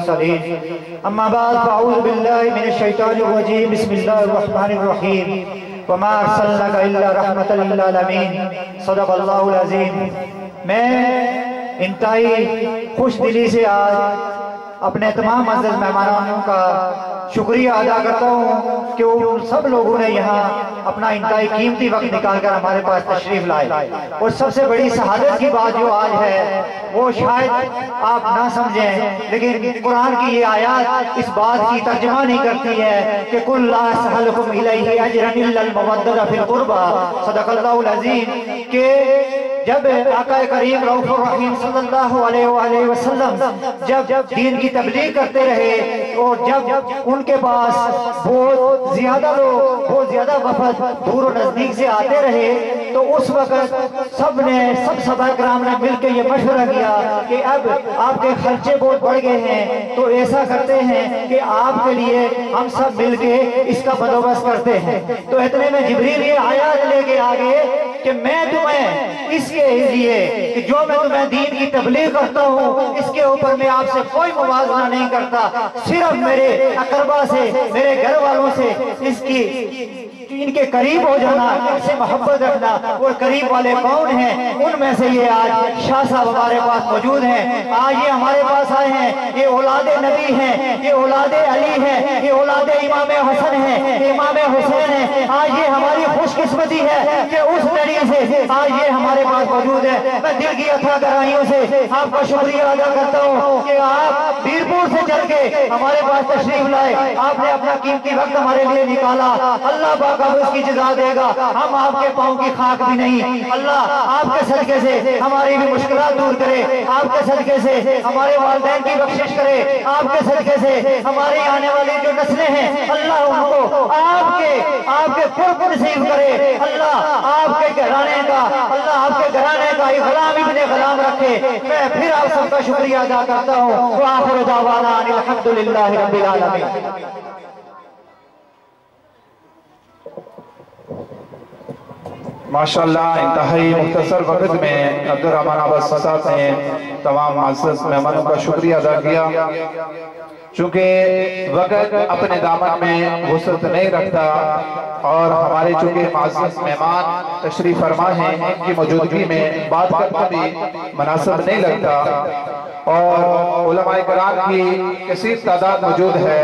اما بعد فاعوذ باللہ من الشیطان الرجیم بسم اللہ الرحمن الرحیم وما ارسلناک الا رحمۃ للعالمین صدق اللہ العظیم۔ میں انتہائی خوش دلی سے آج اپنے تمام معزز مہمانوں کا شکریہ ادا کرتا ہوں کہ ان سب لوگوں نے یہاں اپنا انتہائی قیمتی وقت نکال کر ہمارے پاس تشریف لائے، اور سب سے بڑی سعادت کی بات جو آج ہے وہ شاید آپ نہ سمجھیں، لیکن قرآن کی یہ آیات اس بات کی ترجمہ نہیں کرتی ہے کہ قُلْ لَا أَسْأَلُكُمْ إِلَيْهِ أَجْرًا إِلَّا الْمَوَدَّةَ فِي الْقُرْبَى صدق اللہ العظیم، کہ جب آقا کریم رؤوف الرحیم صلی اللہ علیہ وآلہ وسلم جب دین کی تبلیغ کرتے رہے اور جب ان کے پاس بہت زیادہ لوگ بہت زیادہ وفد دور و نزدیک سے آتے رہے، تو اس وقت سب صحابہ کرام نے مل کے یہ مشورہ کیا کہ اب آپ کے خرچے بہت بڑھ گئے ہیں، تو ایسا کرتے ہیں کہ آپ کے لیے ہم سب مل کے اس کا بندوبست کرتے ہیں۔ تو اتنے میں جبریل یہ آیات لے کے آگے کہ میں تمہیں اس کے لیے کہ جو میں تمہیں دین کی تبلیغ کرتا ہوں اس کے اوپر میں آپ سے کوئی موازنہ نہیں کرتا، صرف میرے اقربا سے میرے گھر والوں سے ان کے قریب ہو جانا، ان سے محبت رکھنا، اور قریب والے کون ہیں ان میں سے یہ آج شاہ صاحب ہمارے پاس موجود ہیں، آج یہ ہمارے پاس آئے ہیں، یہ اولاد نبی ہیں، یہ اولاد علی ہیں، یہ اولاد امام حسن ہیں، یہ امام حسین ہیں، آج یہ ہماری خوش قسمتی ہے کہ اس ذریعے سے آج یہ ہمارے پاس موجود ہے۔ میں دل کی اتھا گہرائیوں سے آپ کا شکریہ ادا کرتا ہوں کہ آپ بیرپور سے چل کے ہمارے پاس تشریف لائے، آپ نے اپنا قیمتی وقت ہمارے لیے نکالا، اللہ پاک اب اس کی جزا دے گا، ہم آپ کے پاؤں کی خاک بھی نہیں، اللہ آپ کے صدقے سے ہماری بھی مشکلات دور کرے، آپ کے صدقے سے ہمارے والدین کی بخشش کرے، آپ کے صدقے سے ہماری آنے والی جو نسلیں ہیں اللہ ان کو آپ کے قرب نصیب کرے، اللہ آپ کے گھرانے کا غلام ابن غلام رکھے۔ میں پھر آپ سب کا شکریہ ادا کرتا ہوں، وآخر دعوانا ان الحمدللہ رب العالمین۔ ماشاءاللہ انتہائی مختصر وقت میں عبدالرحمن عباس صاحب نے تمام معزز مہمانوں کا شکریہ ادا کیا۔ چونکہ وقت اپنے دامن میں وسعت نہیں رکھتا اور ہمارے چونکہ معزز مہمان تشریف فرما ہیں، ان کی موجودگی میں بات کرنا بھی مناسب نہیں لگتا، اور علماء کرام کی کثیر تعداد موجود ہے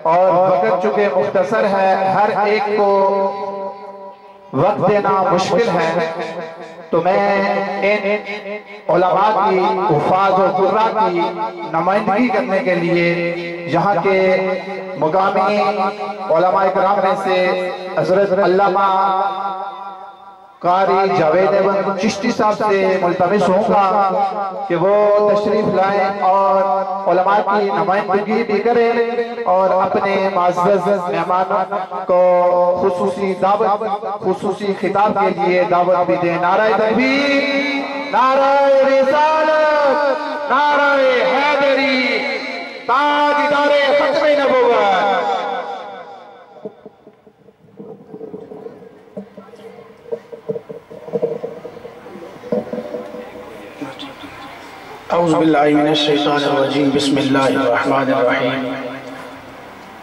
اور وقت چونکہ مختصر ہے، ہر ایک کو وقت دینا مشکل ہے، تو میں ان علماء کی حفاظ و قراء کی نمائندگی کرنے کے لیے یہاں کے مقامی علماء کرام میں سے حضرت علامہ قاری جاوید احمد چشتی صاحب سے ملتمس ہوں گا کہ وہ تشریف لائیں اور علماء کی نمائندگی بھی کریں اور اپنے معزز مہمانوں کو خصوصی دعوت خصوصی خطاب کے لیے دعوت بھی دیں۔ نعرہ تکبیر، نعرہ رسالت، نعرہ حیدری، تاجدار ختم نبوت۔ اعوذ باللہ من الشیطان الرجیم، بسم اللہ الرحمن الرحیم،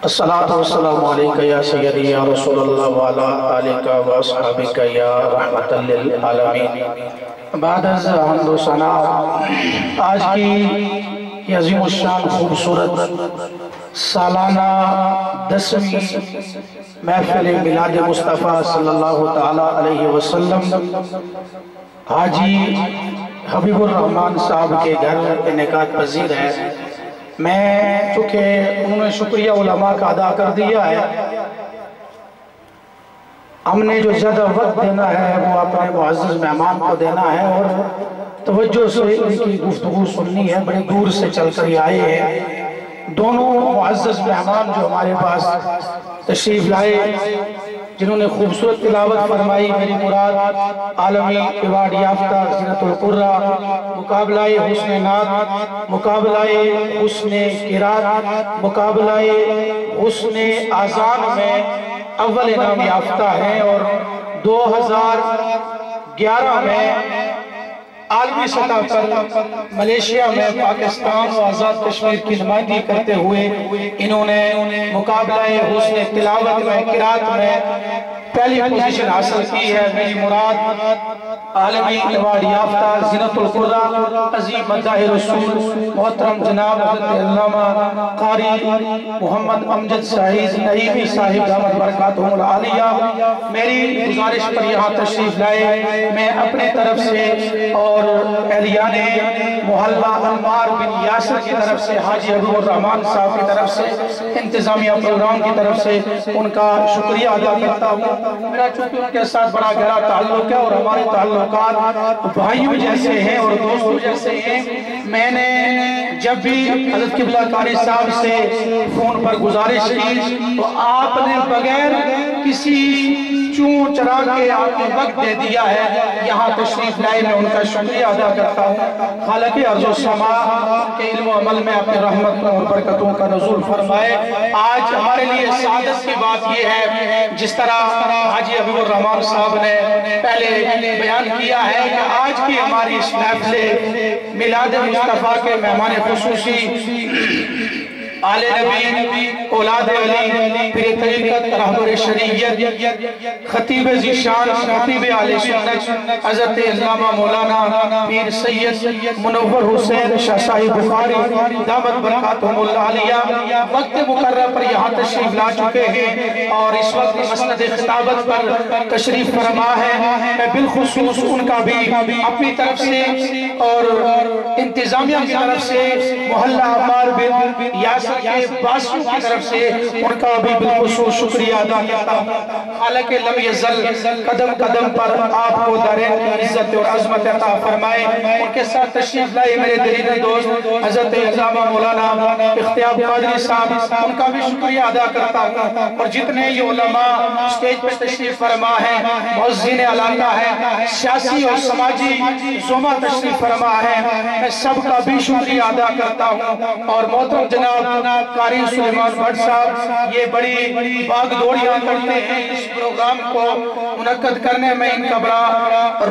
الصلاة والسلام علیکہ یا سیدی یا رسول اللہ وعلا آلکہ و اصحابکہ یا رحمت للعالمین۔ بعد از حمد و ثنا، آج کی یہ عظیم الشان خوبصورت سالانہ 10ویں محفل میلاد مصطفیٰ صلی اللہ تعالی علیہ وسلم حاجی حبیب الرحمن صاحب کے گھر انعقاد پذیر ہے۔ میں چونکہ انہوں نے شکریہ علماء کا ادا کر دیا ہے، ہم نے جو زیادہ وقت دینا ہے وہ اپنے معزز مہمان کو دینا ہے اور توجہ سے ان کی گفتگو سننی ہے، بڑے دور سے چل کر آئے ہیں۔ دونوں معزز مہمان جو ہمارے پاس تشریف لائے، جنہوں نے خوبصورت تلاوت فرمائی، میری مراد عالمی ایوارڈ یافتہ زینت القرآ، مقابلہ حسن نعت، مقابلہ حسن قرات، مقابلہ حسن آذان میں اول انعام یافتہ ہیں، اور 2011 میں عالمی سطح پر ملیشیا میں پاکستان و آزاد کشمیر کی نمائندگی کرتے ہوئے انہوں نے مقابلہ حسن تلاوت میں قرات میں پہلی پوزیشن حاصل کی ہے۔ میری مراد عالمی ایوارڈ یافتہ زینت القرآن عظیم مداح رسول محترم جناب حضرت علامہ قاری محمد امجد شاہد نعیمی صاحب دامت برکاتہم العالیہ میری گزارش پر یہاں تشریف لائے۔ میں اپنے طرف سے اور اہلیان محلہ انوار بن یاسر کی طرف سے، حاجی حبیب الرحمن صاحب کی طرف سے، انتظامیہ پروگرام کی طرف سے ان کا شکریہ ادا کرتا ہوں۔ میرا چونکہ ان کے ساتھ بڑا گہرا تعلق ہے اور ہمارے تعلقات بھائیوں جیسے ہیں اور دوستوں جیسے ہیں۔ میں نے جب بھی حضرت قبلہ قاری صاحب سے فون پر گزارش کی تو آپ نے بغیر کسی چون چرا کے آپ نے وقت دے دیا ہے، یہاں تشریف لائے۔ میں ان کا شکریہ ادا کرتا ہوں۔ خالق ارض و سماء کے علم و عمل میں اپنے رحمت اور برکتوں کا نزول فرمائے۔ آج ہمارے لیے سعادت کی بات یہ ہے، جس طرح حاجی حبیب الرحمن صاحب نے پہلے بیان کیا ہے کہ آج کی ہماری اس محفل میلاد مصطفیٰ کے مہمان خصوصی آل نبی اولاد علی پیر طریقت رہبر شریعت خطیب ذیشان خطیب آل سنت حضرت علامہ مولانا پیر سید منور حسین شاہ صاحب بخاری دامت برکاتہم العالیہ وقت مقرر پر یہاں تشریف لا چکے ہیں اور اس وقت مسند خطابت پر تشریف فرما ہے۔ میں بالخصوص ان کا بھی اپنی طرف سے اور انتظامیہ کی طرف سے محلہ عمار بن یاسر کے باسوں کی طرف سے ان کا بھی بالخصوص شکریہ ادا کرتا ہوں۔ حالانکہ لم یزل قدم قدم پر آپ کو دارین کی عزت اور عظمت عطا فرمائے۔ ان کے ساتھ تشریف لائے میرے دلیر دوست حضرت علامہ مولانا اختیاب قادری صاحب، ان کا بھی شکریہ ادا کرتا ہوں۔ اور جتنے یہ علماء سٹیج پر تشریف فرما ہے، معززین علاقہ ہے، سیاسی اور سماجی زمرہ تشریف فرما ہے، میں سب کا بھی شکریہ ادا کرتا ہوں۔ اور محترم جناب قاری سلیمان بھٹ صاحب یہ بڑی باغ دوڑیاں کرتے ہیں، اس پروگرام کو منعقد کرنے میں ان کا بڑا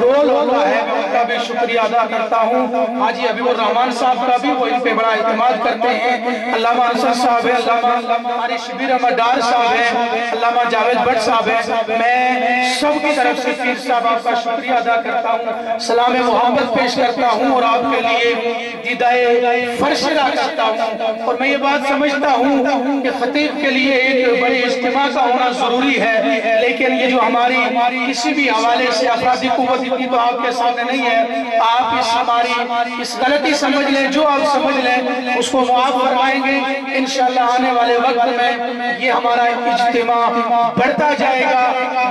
رول ہوتا ہے، میں ان کا بھی شکریہ ادا کرتا ہوں۔ حاجی حبیب الرحمن صاحب کا بھی وہ ان پہ بڑا اعتماد کرتے ہیں، علامہ انصر صاحب ہے، علامہ قاری شبیر احمد ڈار صاحب ہے، علامہ جاوید بھٹ صاحب ہے۔ میں سب کی طرف سے پیر صاحب آپ کا شکریہ ادا کرتا ہوں، سلام محبت پیش کرتا ہوں اور آپ کے لیے دیدائے فرش ادا کرتا ہوں۔ اور میں یہ بات سمجھتا ہوں کہ خطیب کے لیے ایک بڑے اجتماع کا ہونا ضروری ہے، لیکن یہ جو ہماری کسی بھی حوالے سے افرادی قوت اتنی تو آپ کے سامنے نہیں ہے، آپ ہماری اس غلطی سمجھ لیں، جو آپ سمجھ لیں اس کو معاف فرمائیں گے انشاءاللہ۔ آنے والے وقت میں یہ ہمارا اجتماع بڑھتا جائے گا۔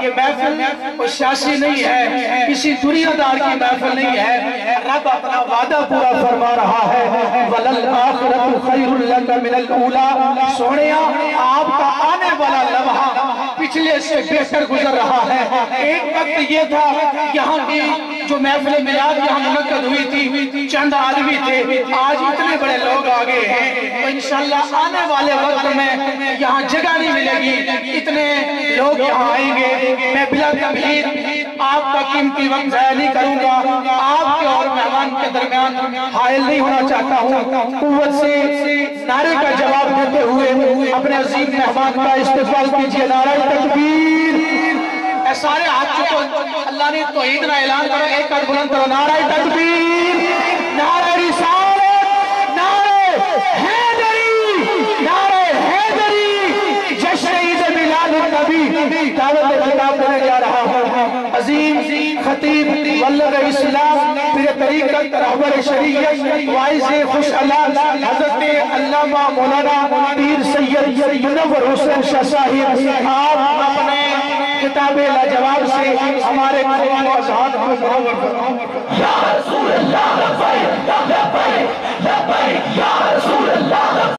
یہ محفل کوئی سیاسی نہیں ہے، کسی دنیا دار کی محفل نہیں ہے، رب اپنا وعدہ پورا فرما رہا ہے، وَلَلْآخِرَةُ خَيْرٌ لَكَ مِنَ الْأُولَى۔ سونیا آپ کا آنے والا لمحہ پچھلے سے بہتر گزر رہا ہے۔ ایک وقت یہ تھا یہاں کی جو محفل میلاد یہاں منعقد ہوئی تھی چند عالمی تھے، آج اتنے بڑے لوگ آگے ہیں، تو انشاءاللہ آنے والے وقت میں یہاں جگہ نہیں ملے گی، اتنے لوگ یہاں آئیں گے۔ میں بلا تمہید آپ کا قیمتی وقت ضائع نہیں کروں گا، آپ کے اور مہمان کے درمیان حائل نہیں ہونا چاہتا ہوں۔ قوت سے نعرے کا جواب دیتے ہوئے اپنے عظیم مہمان کا استقبال کیجئے۔ نعرہ تکبیر! اے سارے ہاتھ چکو، اللہ نے توحید نہ اعلان کرو، ایک ہاتھ بلند کرو۔ نعرہ تکبیر، نعرہ رسالت، نعرہ حیدری، نعرہ حیدری، جشن عید میلاد النبی دعوت خطاب دینے جا رہا ہوں۔ عظیم خطیب مبلغ اسلام پیر طریقت رہبر شریعت وائز خوش علام حضرت علامہ مولانا پیر سید منور حسین شاہ صاحب، آپ اپنے کتاب لاجواب سے ہمارے قوم و اذہان کو منور فرمائیں۔ یا رسول اللہ لبیک لبیک لبیک یا رسول اللہ